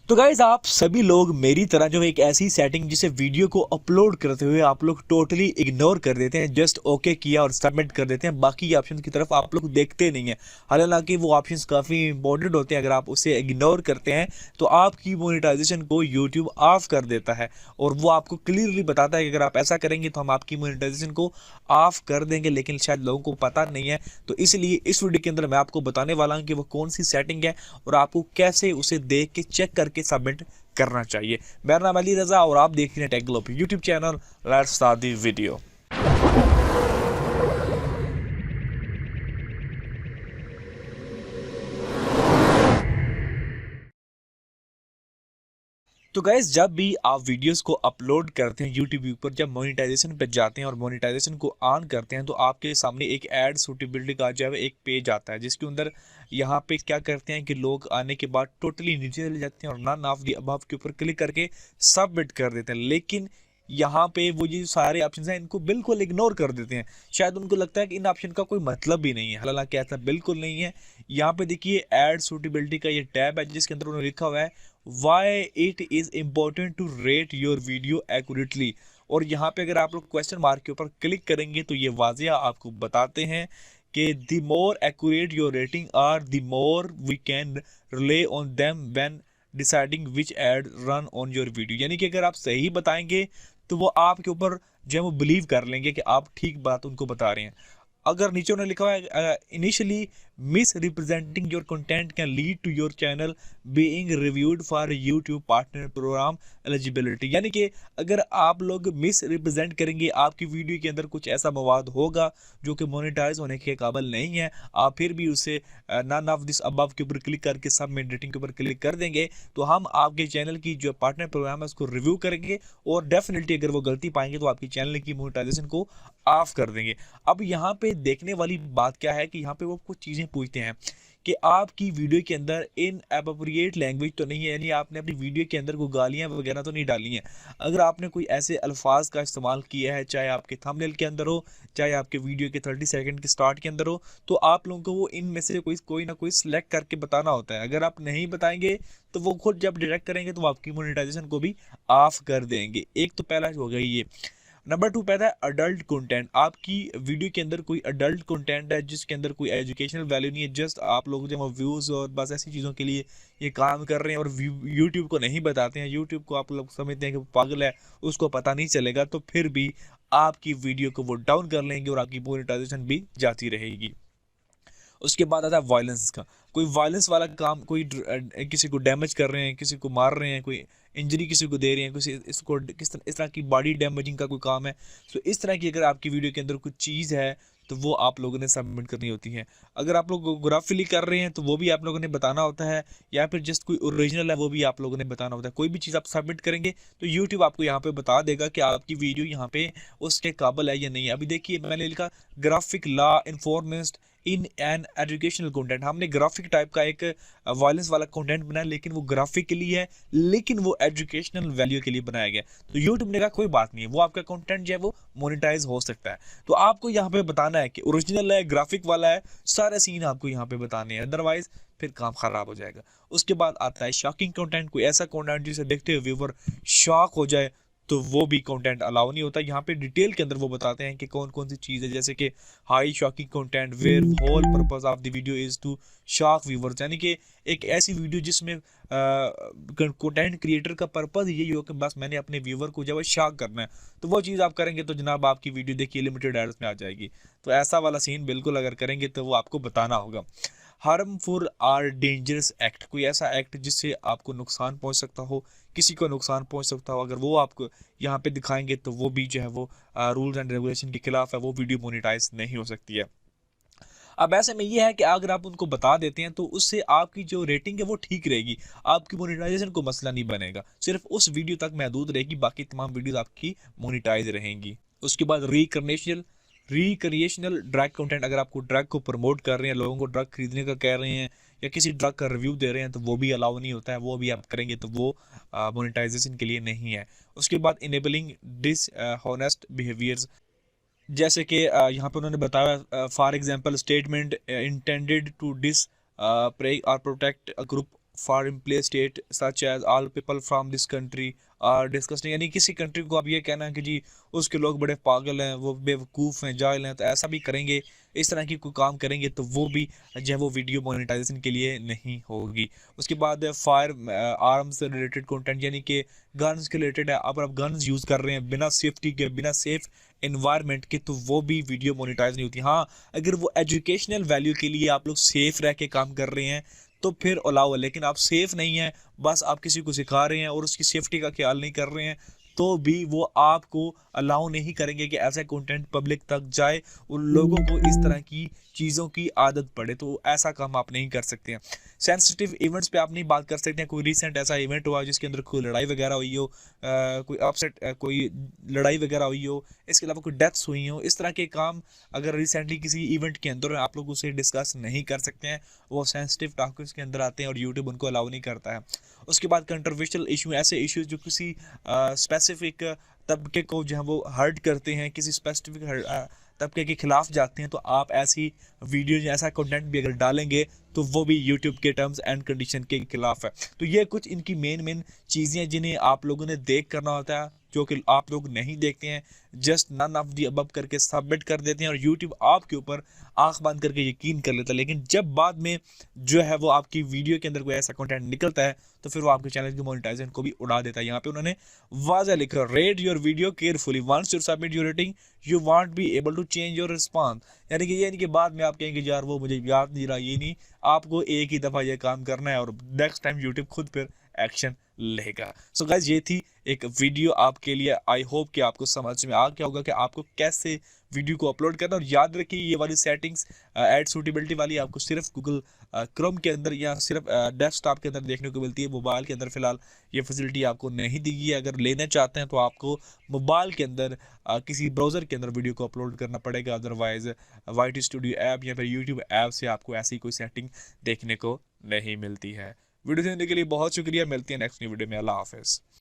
तो गाइज आप सभी लोग मेरी तरह जो है एक ऐसी सेटिंग जिसे वीडियो को अपलोड करते हुए आप लोग टोटली इग्नोर कर देते हैं, जस्ट ओके किया और सबमिट कर देते हैं, बाकी ऑप्शन की तरफ आप लोग देखते नहीं हैं। हालांकि वो ऑप्शंस काफ़ी इंपॉर्टेंट होते हैं, अगर आप उसे इग्नोर करते हैं तो आपकी मोनेटाइजेशन को यूट्यूब ऑफ कर देता है और वो आपको क्लियरली बताता है कि अगर आप ऐसा करेंगे तो हम आपकी मोनेटाइजेशन को ऑफ कर देंगे, लेकिन शायद लोगों को पता नहीं है। तो इसलिए इस वीडियो के अंदर मैं आपको बताने वाला हूँ कि वो कौन सी सेटिंग है और आपको कैसे उसे देख के चेक करके सबमिट करना चाहिए। मेरा नाम अली रजा और आप देख रहे हैं tech globe YouTube channel. Let's start the video. तो गाइज जब भी आप वीडियोस को अपलोड करते हैं यूट्यूब पर, जब मोनेटाइजेशन पे जाते हैं और मोनेटाइजेशन को ऑन करते हैं तो आपके सामने एक ऐड सूटेबिलिटी का जो है एक पेज आता है, जिसके अंदर यहाँ पे क्या करते हैं कि लोग आने के बाद टोटली नीचे चले जाते हैं और नन ऑफ द अबव के ऊपर क्लिक करके सबमिट कर देते हैं। लेकिन यहाँ पे वो जो सारे ऑप्शन हैं इनको बिल्कुल इग्नोर कर देते हैं। शायद उनको लगता है कि इन ऑप्शन का कोई मतलब भी नहीं है, हालांकि ऐसा बिल्कुल नहीं है। यहाँ पे देखिए ऐड सूटेबिलिटी का ये टैब है, जिसके अंदर उन्होंने लिखा हुआ है why it is important to rate your video accurately. और यहाँ पे अगर आप लोग क्वेश्चन मार्क के ऊपर क्लिक करेंगे तो ये वाजिया आपको बताते हैं कि the more accurate your rating are the more we can rely on them when deciding which ad run on your video. यानी कि अगर आप सही बताएंगे तो वो आपके ऊपर जो है वो बिलीव कर लेंगे कि आप ठीक बात उनको बता रहे हैं। अगर नीचे उन्होंने लिखा हुआ है initially misrepresenting your content can lead to your channel being reviewed for YouTube partner program eligibility. यानी कि अगर आप लोग मिस रिप्रेजेंट करेंगे, आपकी वीडियो के अंदर कुछ ऐसा मवाद होगा जो कि मोनेटाइज होने के काबिल नहीं है, आप फिर भी उसे नन ऑफ दिस अबव के ऊपर क्लिक करके सबमिट रेटिंग के ऊपर क्लिक कर देंगे, तो हम आपके चैनल की जो पार्टनर प्रोग्राम है उसको रिव्यू करेंगे और डेफिनेटली अगर वो गलती पाएंगे तो आपकी चैनल की मोनेटाइजेशन को ऑफ कर देंगे। अब यहाँ पे देखने वाली बात क्या है कि यहाँ पे वो कुछ चीज़ें पूछते हैं कि आपकी वीडियो के अंदर इन एप्रोप्रिएट लैंग्वेज तो नहीं है, यानी आपने अपनी वीडियो के अंदर कोई गालियाँ वगैरह तो नहीं डाली हैं। अगर आपने कोई ऐसे अल्फाज का इस्तेमाल किया है, चाहे आपके थंबनेल के अंदर हो, चाहे आपके वीडियो के 30 सेकंड के स्टार्ट के अंदर हो, तो आप लोगों को वो इनमें से कोई ना कोई सिलेक्ट करके बताना होता है। अगर आप नहीं बताएंगे तो वो खुद जब डिटेक्ट करेंगे तो वो आपकी मोनेटाइजेशन को भी ऑफ कर देंगे। एक तो पहला हो गई ये। नंबर 2 पैदा है अडल्ट कंटेंट। आपकी वीडियो के अंदर कोई अडल्ट कंटेंट है जिसके अंदर कोई एजुकेशनल वैल्यू नहीं है, जस्ट आप लोग जो व्यूज़ और बस ऐसी चीज़ों के लिए ये काम कर रहे हैं और यूट्यूब को नहीं बताते हैं, यूट्यूब को आप लोग समझते हैं कि वो पागल है, उसको पता नहीं चलेगा, तो फिर भी आपकी वीडियो को वो डाउन कर लेंगे और आपकी मोनेटाइजेशन भी जाती रहेगी। उसके बाद आता है वायलेंस का। कोई वायलेंस वाला काम, कोई किसी को डैमेज कर रहे हैं, किसी को मार रहे हैं, कोई इंजरी किसी को दे रहे हैं, किसी इसको इस तरह की बॉडी डैमेजिंग का कोई काम है, तो इस तरह की अगर आपकी वीडियो के अंदर कुछ चीज़ है तो वो आप लोगों ने सबमिट करनी होती है। अगर आप लोग ग्राफिली कर रहे हैं तो वो भी आप लोगों ने बताना होता है, या फिर जस्ट कोई ओरिजिनल है वो भी आप लोगों ने बताना होता है। कोई भी चीज़ आप सबमिट करेंगे तो यूट्यूब आपको यहाँ पे बता देगा कि आपकी वीडियो यहाँ पे उसके काबिल है या नहीं है। अभी देखिए मैंने लिखा ग्राफिक लॉ इन्फॉर्मेस्ट इन एन एजुकेशनल कंटेंट। हमने ग्राफिक टाइप का एक वायलेंस वाला कंटेंट बनाया, लेकिन वो ग्राफिक के लिए है, लेकिन वो एजुकेशनल वैल्यू के लिए बनाया गया। तो यूट्यूब ने कहा कोई बात नहीं है, वो आपका कंटेंट जो है वो मोनेटाइज हो सकता है। तो आपको यहाँ पे बताना है कि ओरिजिनल है, ग्राफिक वाला है, सारे सीन आपको यहाँ पे बताने हैं, अदरवाइज फिर काम खराब हो जाएगा। उसके बाद आता है शॉकिंग कंटेंट। कोई ऐसा कंटेंट जिसे देखते हुए व्यूवर शॉक हो जाए तो वो भी कंटेंट अलाउ नहीं होता। यहाँ पे डिटेल के अंदर वो बताते हैं कि कौन कौन सी चीज़ है, जैसे कि high shocking content where whole purpose of the video is to shock viewers. यानी कि एक ऐसी वीडियो जिसमें कंटेंट क्रिएटर का पर्पस यही हो कि बस मैंने अपने व्यूवर को जब शॉक करना है, तो वो चीज़ आप करेंगे तो जनाब आपकी वीडियो देखिए लिमिटेड एड्स में आ जाएगी। तो ऐसा वाला सीन बिल्कुल अगर करेंगे तो वो आपको बताना होगा। Harmful or dangerous act. कोई ऐसा एक्ट जिससे आपको नुकसान पहुंच सकता हो, किसी को नुकसान पहुंच सकता हो, अगर वो आपको यहाँ पे दिखाएंगे तो वो भी जो है वो रूल्स एंड रेगुलेशन के खिलाफ है, वो वीडियो मोनेटाइज नहीं हो सकती है। अब ऐसे में ये है कि अगर आप उनको बता देते हैं तो उससे आपकी जो रेटिंग है वो ठीक रहेगी, आपकी मोनेटाइजेशन को मसला नहीं बनेगा, सिर्फ उस वीडियो तक महदूद रहेगी, बाकी तमाम वीडियोस आपकी मोनेटाइज रहेंगी। उसके बाद रिक्रिएशनल ड्रग कंटेंट। अगर आपको ड्रग को प्रमोट कर रहे हैं, लोगों को ड्रग खरीदने का कह रहे हैं या किसी ड्रग का रिव्यू दे रहे हैं, तो वो भी अलाउ नहीं होता है, वो भी आप करेंगे तो वो मोनेटाइजेशन के लिए नहीं है। उसके बाद इनेबलिंग डिस हॉनेस्ट बिहेवियर्स। जैसे कि यहाँ पे उन्होंने बताया for example statement intended to disparage और protect a group for in play state such as all people from this country are disgusting, यानी किसी कंट्री को आप ये कहना है कि जी उसके लोग बड़े पागल हैं, वो बेवकूफ़ हैं, जाहिल हैं, तो ऐसा भी करेंगे, इस तरह की कोई काम करेंगे तो वो भी जो है वो वीडियो मोनेटाइजेशन के लिए नहीं होगी। उसके बाद फायर आर्म्स से रिलेटेड कंटेंट, यानी कि गन्स के रिलेटेड है, अगर आप गन्स यूज़ कर रहे हैं बिना सेफ्टी के, बिना सेफ इन्वायरमेंट के, तो वो भी वीडियो मोनेटाइज नहीं होती। हाँ, अगर वो एजुकेशनल वैल्यू के लिए आप लोग सेफ रह के काम कर रहे हैं तो फिर अलाउ है, लेकिन आप सेफ नहीं हैं, बस आप किसी को सिखा रहे हैं और उसकी सेफ्टी का ख्याल नहीं कर रहे हैं, तो भी वो आपको अलाउ नहीं करेंगे कि ऐसा कंटेंट पब्लिक तक जाए, उन लोगों को इस तरह की चीज़ों की आदत पड़े, तो ऐसा काम आप नहीं कर सकते हैं। सेंसिटिव इवेंट्स पे आप नहीं बात कर सकते हैं। कोई रिसेंट ऐसा इवेंट हुआ जिसके अंदर कोई लड़ाई वगैरह हुई हो, कोई अपसेट, कोई लड़ाई वगैरह हुई हो, इसके अलावा कोई डेथ्स हुई हो, इस तरह के काम अगर रिसेंटली किसी इवेंट के अंदर आप लोग उसे डिस्कस नहीं कर सकते हैं, वो सेंसिटिव टॉपिक्स के अंदर आते हैं और यूट्यूब उनको अलाउ नहीं करता है। उसके बाद कंट्रोवर्शियल इशू, ऐसे इश्यूज जो किसी स्पेसिफिक तबके को जो है वो हर्ट करते हैं, किसी स्पेसिफिक तबके के खिलाफ जाते हैं, तो आप ऐसी वीडियो, ऐसा कंटेंट भी अगर डालेंगे तो वो भी यूट्यूब के टर्म्स एंड कंडीशन के खिलाफ है। तो ये कुछ इनकी मेन चीज़ें हैं जिन्हें आप लोगों ने देख करना होता है, जो कि आप लोग नहीं देखते हैं, just none of the above करके सबमिट कर देते हैं और यूट्यूब आपके ऊपर आंख बंद करके यकीन कर लेता है। लेकिन जब बाद में जो है वो आपकी वीडियो के अंदर कोई ऐसा कंटेंट निकलता है तो फिर वो आपके चैनल की मोनेटाइजेशन को भी उड़ा देता है। यहाँ पे उन्होंने वाज़ा लिखा, rate your video carefully, once you submit your rating you won't be able to change your response, यानी कि ये नहीं कि बाद में आप कहेंगे यार वो मुझे याद नहीं रहा, ये नहीं, आपको एक ही दफ़ा ये काम करना है और नेक्स्ट टाइम यूट्यूब खुद फिर एक्शन लेगा। सो गाइज, ये थी एक वीडियो आपके लिए। आई होप कि आपको समझ में आ गया होगा कि आपको कैसे वीडियो को अपलोड करना। और याद रखिए ये वाली सेटिंग्स एड सूटेबिलिटी वाली आपको सिर्फ गूगल क्रोम के अंदर या सिर्फ डेस्कटॉप के अंदर देखने को मिलती है। मोबाइल के अंदर फिलहाल ये फैसिलिटी आपको नहीं दी गई है। अगर लेना चाहते हैं तो आपको मोबाइल के अंदर किसी ब्राउज़र के अंदर वीडियो को अपलोड करना पड़ेगा, अदरवाइज़ वाईटी स्टूडियो ऐप या फिर यूट्यूब ऐप से आपको ऐसी कोई सेटिंग देखने को नहीं मिलती है। वीडियो देखने के लिए बहुत शुक्रिया, मिलती है नेक्स्ट न्यू वीडियो में। अल्लाह हाफिज़।